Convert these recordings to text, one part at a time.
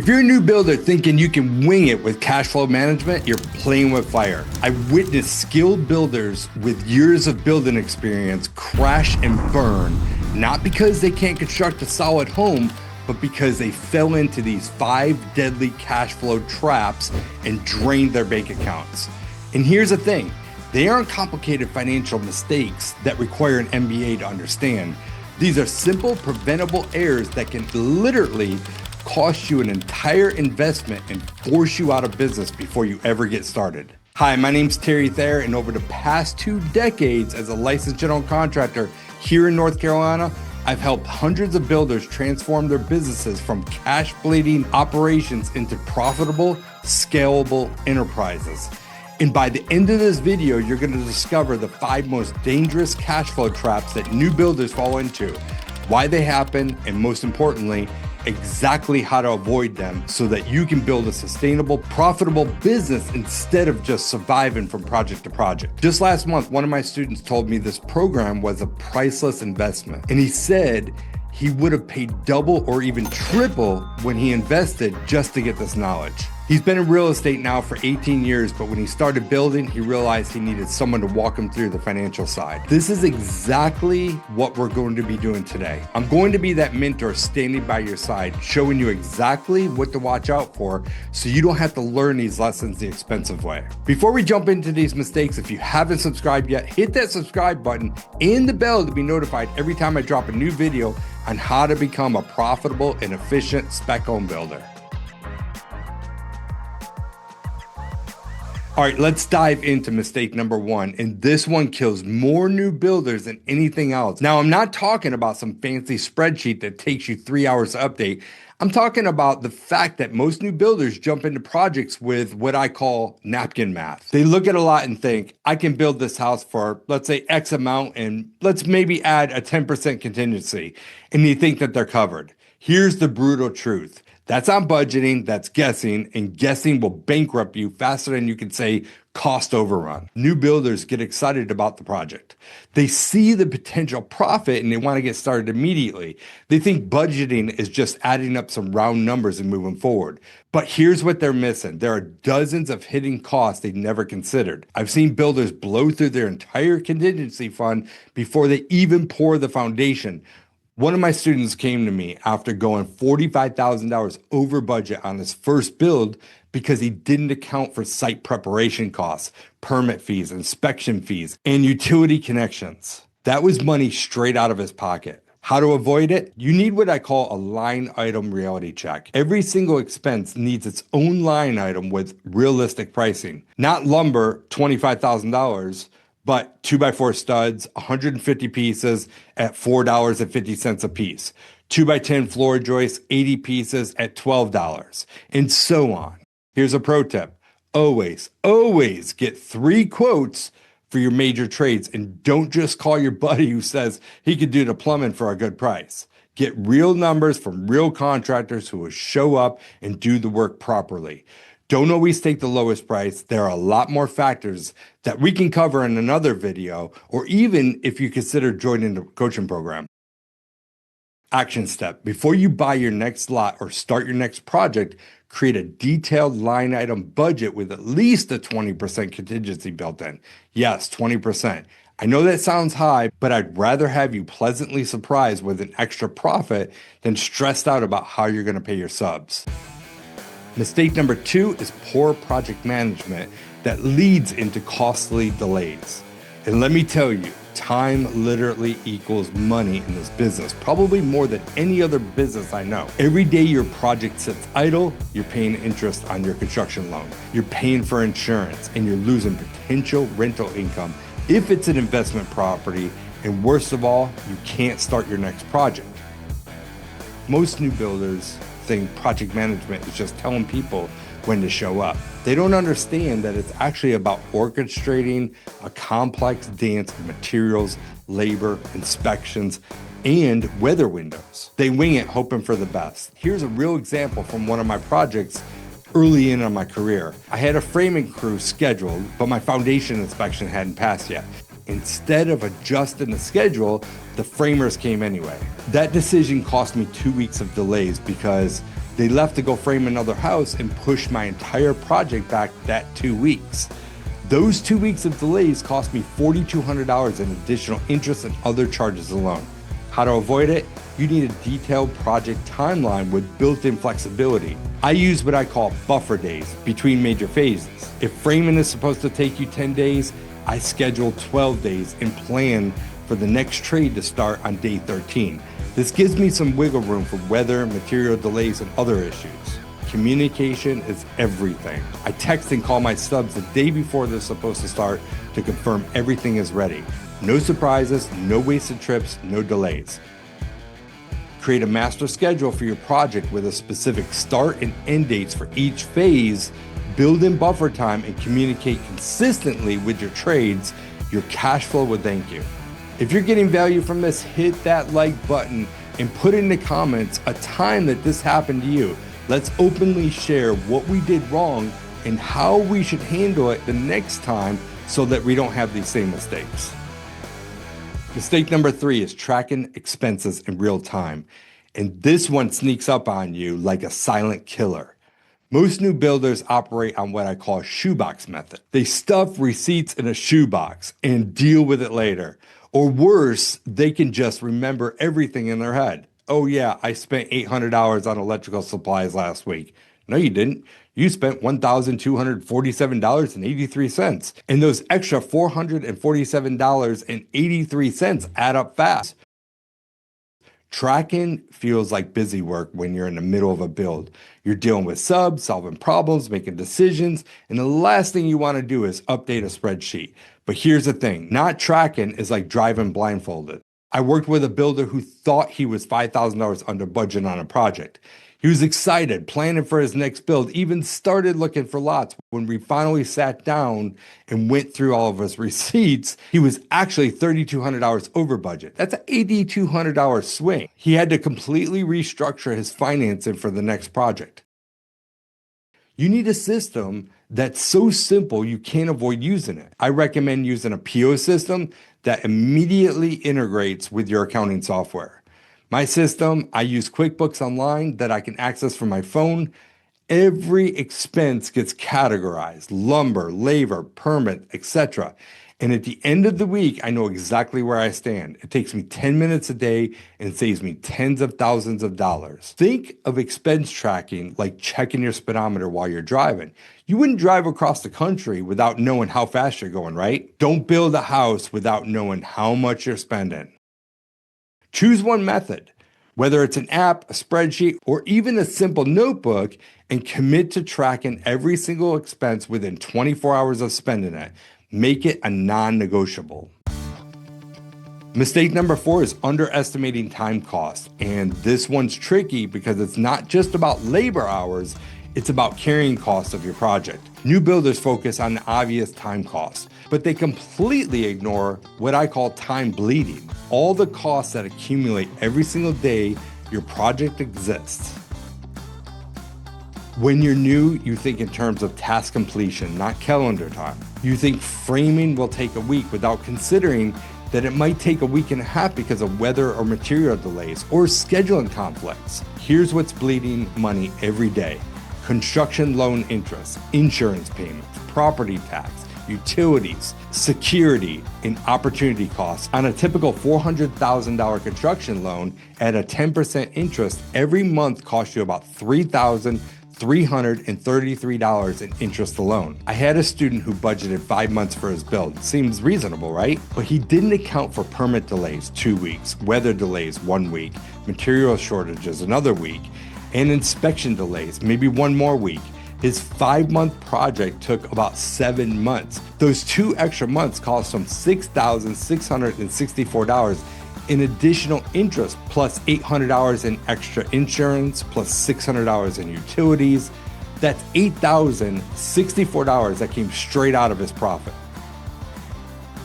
If you're a new builder thinking you can wing it with cash flow management, you're playing with fire. I witnessed skilled builders with years of building experience crash and burn, not because they can't construct a solid home, but because they fell into these 5 deadly cash flow traps and drained their bank accounts. And here's the thing, they aren't complicated financial mistakes that require an MBA to understand. These are simple, preventable errors that can literally cost you an entire investment and force you out of business before you ever get started. Hi, my name's Thayer, and over the past 2 decades as a licensed general contractor here in North Carolina, I've helped hundreds of builders transform their businesses from cash bleeding operations into profitable, scalable enterprises. And by the end of this video, you're going to discover the 5 most dangerous cash flow traps that new builders fall into, why they happen, and most importantly, exactly how to avoid them so that you can build a sustainable, profitable business instead of just surviving from project to project. Just last month, one of my students told me this program was a priceless investment. And he said he would have paid double or even triple when he invested just to get this knowledge. He's been in real estate now for 18 years, but when he started building, he realized he needed someone to walk him through the financial side. This is exactly what we're going to be doing today. I'm going to be that mentor standing by your side, showing you exactly what to watch out for so you don't have to learn these lessons the expensive way. Before we jump into these mistakes, if you haven't subscribed yet, hit that subscribe button and the bell to be notified every time I drop a new video on how to become a profitable and efficient spec home builder. All right, let's dive into mistake number 1. And this one kills more new builders than anything else. Now, I'm not talking about some fancy spreadsheet that takes you 3 hours to update. I'm talking about the fact that most new builders jump into projects with what I call napkin math. They look at a lot and think, I can build this house for, let's say, X amount, and let's maybe add a 10% contingency. And you think that they're covered. Here's the brutal truth. That's not budgeting, that's guessing, and guessing will bankrupt you faster than you can say cost overrun. New builders get excited about the project. They see the potential profit and they want to get started immediately. They think budgeting is just adding up some round numbers and moving forward. But here's what they're missing. There are dozens of hidden costs they never considered. I've seen builders blow through their entire contingency fund before they even pour the foundation. One of my students came to me after going $45,000 over budget on his first build because he didn't account for site preparation costs, permit fees, inspection fees, and utility connections. That was money straight out of his pocket. How to avoid it? You need what I call a line item reality check. Every single expense needs its own line item with realistic pricing. Not lumber, $25,000, but 2x4 studs, 150 pieces at $4.50 a piece. 2x10 floor joists, 80 pieces at $12, and so on. Here's a pro tip. Always get 3 quotes for your major trades, and don't just call your buddy who says he could do the plumbing for a good price. Get real numbers from real contractors who will show up and do the work properly. Don't always take the lowest price. There are a lot more factors that we can cover in another video, or even if you consider joining the coaching program. Action step. Before you buy your next lot or start your next project, create a detailed line item budget with at least a 20% contingency built in. Yes, 20%. I know that sounds high, but I'd rather have you pleasantly surprised with an extra profit than stressed out about how you're going to pay your subs. Mistake number 2 is poor project management that leads into costly delays. And let me tell you, time literally equals money in this business, probably more than any other business I know. Every day your project sits idle, you're paying interest on your construction loan. You're paying for insurance, and you're losing potential rental income if it's an investment property. And worst of all, you can't start your next project. Most new builders think project management is just telling people when to show up. They don't understand that it's actually about orchestrating a complex dance of materials, labor, inspections, and weather windows. They wing it hoping for the best. Here's a real example from one of my projects early in my career. I had a framing crew scheduled, but my foundation inspection hadn't passed yet. Instead of adjusting the schedule, the framers came anyway. That decision cost me 2 weeks of delays because They left to go frame another house and push my entire project back that 2 weeks. Those 2 weeks of delays cost me $4,200 in additional interest and other charges alone. How to avoid it? You need a detailed project timeline with built-in flexibility. I use what I call buffer days between major phases. If framing is supposed to take you 10 days, I schedule 12 days and plan for the next trade to start on day 13. This gives me some wiggle room for weather, material delays, and other issues. Communication is everything. I text and call my subs the day before they're supposed to start to confirm everything is ready. No surprises, no wasted trips, no delays. Create a master schedule for your project with a specific start and end dates for each phase. Build in buffer time and communicate consistently with your trades. Your cash flow will thank you. If you're getting value from this, hit that like button and put in the comments a time that this happened to you. Let's openly share what we did wrong and how we should handle it the next time so that we don't have these same mistakes. Mistake number 3 is tracking expenses in real time. And this one sneaks up on you like a silent killer. Most new builders operate on what I call a shoebox method. They stuff receipts in a shoebox and deal with it later. Or worse, they can just remember everything in their head. Oh yeah, I spent $800 on electrical supplies last week. No, you didn't. You spent $1,247.83. And those extra $447.83 add up fast. Tracking feels like busy work when you're in the middle of a build. You're dealing with subs, solving problems, making decisions, and the last thing you want to do is update a spreadsheet. But here's the thing, not tracking is like driving blindfolded. I worked with a builder who thought he was $5,000 under budget on a project. He was excited, planning for his next build, even started looking for lots. When we finally sat down and went through all of his receipts, he was actually $3,200 over budget. That's an $8,200 swing. He had to completely restructure his financing for the next project. You need a system that's so simple you can't avoid using it. I recommend using a PO system that immediately integrates with your accounting software. My system, I use QuickBooks Online that I can access from my phone. Every expense gets categorized, lumber, labor, permit, etc. And at the end of the week, I know exactly where I stand. It takes me 10 minutes a day and saves me tens of thousands of dollars. Think of expense tracking like checking your speedometer while you're driving. You wouldn't drive across the country without knowing how fast you're going, right? Don't build a house without knowing how much you're spending. Choose one method, whether it's an app, a spreadsheet, or even a simple notebook, and commit to tracking every single expense within 24 hours of spending it. Make it a non-negotiable. Mistake number 4 is underestimating time costs. And this one's tricky because it's not just about labor hours, it's about carrying costs of your project. New builders focus on the obvious time costs, but they completely ignore what I call time bleeding, all the costs that accumulate every single day your project exists. When you're new, you think in terms of task completion, not calendar time. You think framing will take a week without considering that it might take a week and a half because of weather or material delays or scheduling conflicts. Here's what's bleeding money every day: construction loan interest, insurance payments, property tax, utilities, security, and opportunity costs. On a typical $400,000 construction loan at a 10% interest, every month costs you about $3,333 in interest alone. I had a student who budgeted 5 months for his build. Seems reasonable, right? But he didn't account for permit delays 2 weeks, weather delays 1 week, material shortages another week, and inspection delays maybe 1 more week. His 5-month project took about 7 months. Those 2 extra months cost him $6,664 in additional interest, plus $800 in extra insurance, plus $600 in utilities. That's $8,064 that came straight out of his profit.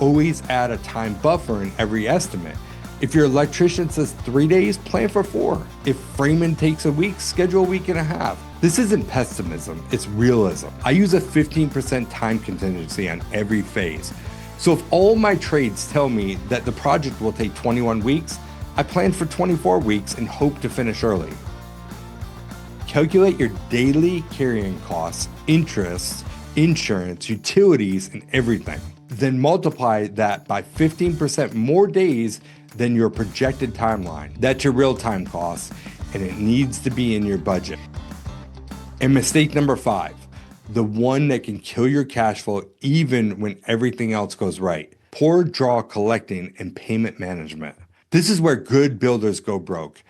Always add a time buffer in every estimate. If your electrician says 3 days, plan for 4. If framing takes a week, schedule a week and a half. This isn't pessimism, it's realism. I use a 15% time contingency on every phase. So if all my trades tell me that the project will take 21 weeks, I plan for 24 weeks and hope to finish early. Calculate your daily carrying costs, interest, insurance, utilities, and everything. Then multiply that by 15% more days than your projected timeline. That's your real-time costs, and it needs to be in your budget. And mistake number 5, the one that can kill your cash flow even when everything else goes right: poor draw collecting and payment management. This is where good builders go broke.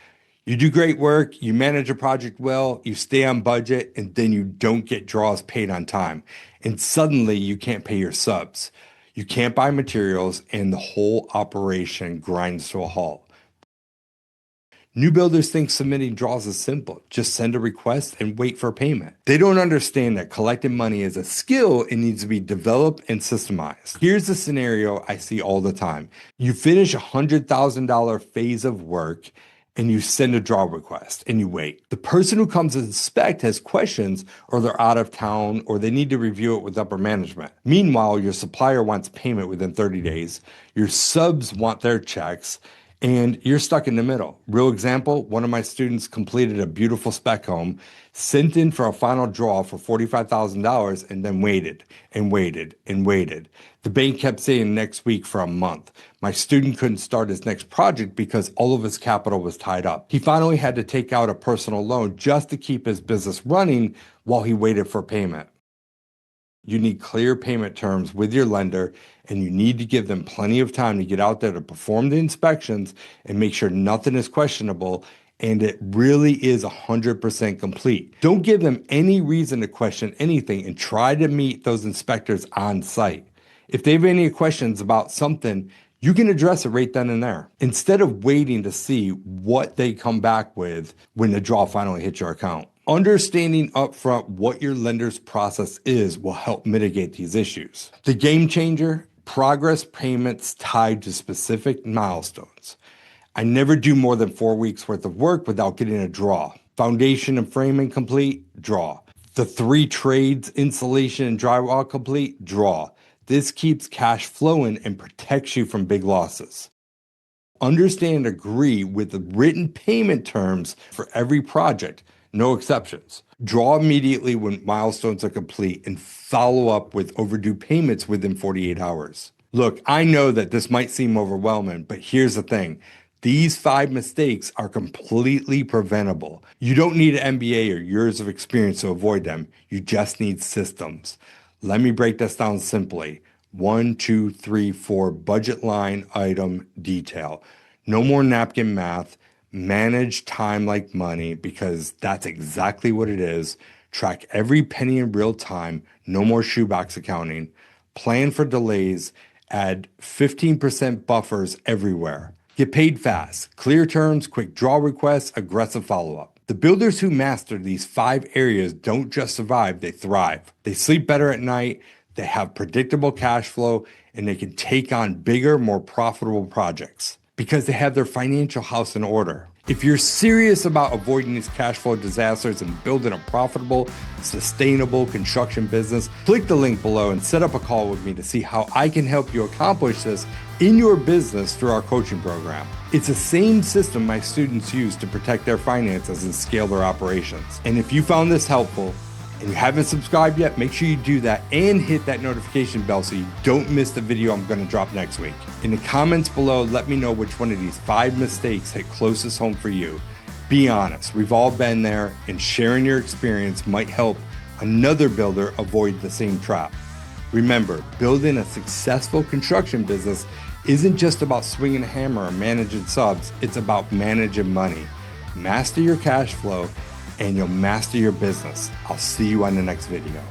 You do great work, you manage a project well, you stay on budget, and then you don't get draws paid on time. And suddenly you can't pay your subs. You can't buy materials, and the whole operation grinds to a halt. New builders think submitting draws is simple. Just send a request and wait for payment. They don't understand that collecting money is a skill and needs to be developed and systemized. Here's the scenario I see all the time. You finish a $100,000 phase of work and you send a draw request and you wait. The person who comes to inspect has questions, or they're out of town, or they need to review it with upper management. Meanwhile, your supplier wants payment within 30 days. Your subs want their checks, and you're stuck in the middle. Real example, one of my students completed a beautiful spec home, sent in for a final draw for $45,000, and then waited and waited and waited. The bank kept saying next week for a month. My student couldn't start his next project because all of his capital was tied up. He finally had to take out a personal loan just to keep his business running while he waited for payment. You need clear payment terms with your lender, and you need to give them plenty of time to get out there to perform the inspections and make sure nothing is questionable and it really is 100% complete. Don't give them any reason to question anything, and try to meet those inspectors on site. If they have any questions about something, you can address it right then and there, instead of waiting to see what they come back with when the draw finally hits your account. Understanding upfront what your lender's process is will help mitigate these issues. The game changer: progress payments tied to specific milestones. I never do more than 4 weeks worth of work without getting a draw. Foundation and framing complete, draw. The 3 trades, insulation and drywall complete, draw. This keeps cash flowing and protects you from big losses. Understand and agree with the written payment terms for every project, no exceptions. Draw immediately when milestones are complete and follow up with overdue payments within 48 hours. Look, I know that this might seem overwhelming, but here's the thing. These 5 mistakes are completely preventable. You don't need an MBA or years of experience to avoid them. You just need systems. Let me break this down simply. 1, 2, 3, 4, budget line item detail. No more napkin math. Manage time like money, because that's exactly what it is. Track every penny in real time. No more shoebox accounting. Plan for delays. Add 15% buffers everywhere. Get paid fast. Clear terms, quick draw requests, aggressive follow-up. The builders who master these 5 areas don't just survive, they thrive. They sleep better at night, they have predictable cash flow, and they can take on bigger, more profitable projects because they have their financial house in order. If you're serious about avoiding these cash flow disasters and building a profitable, sustainable construction business, click the link below and set up a call with me to see how I can help you accomplish this in your business through our coaching program. It's the same system my students use to protect their finances and scale their operations. And if you found this helpful and you haven't subscribed yet, make sure you do that and hit that notification bell so you don't miss the video I'm going to drop next week. In the comments below, let me know which one of these 5 mistakes hit closest home for you. Be honest, we've all been there, and sharing your experience might help another builder avoid the same trap. Remember, building a successful construction business isn't just about swinging a hammer or managing subs, it's about managing money. Master your cash flow and you'll master your business. I'll see you on the next video.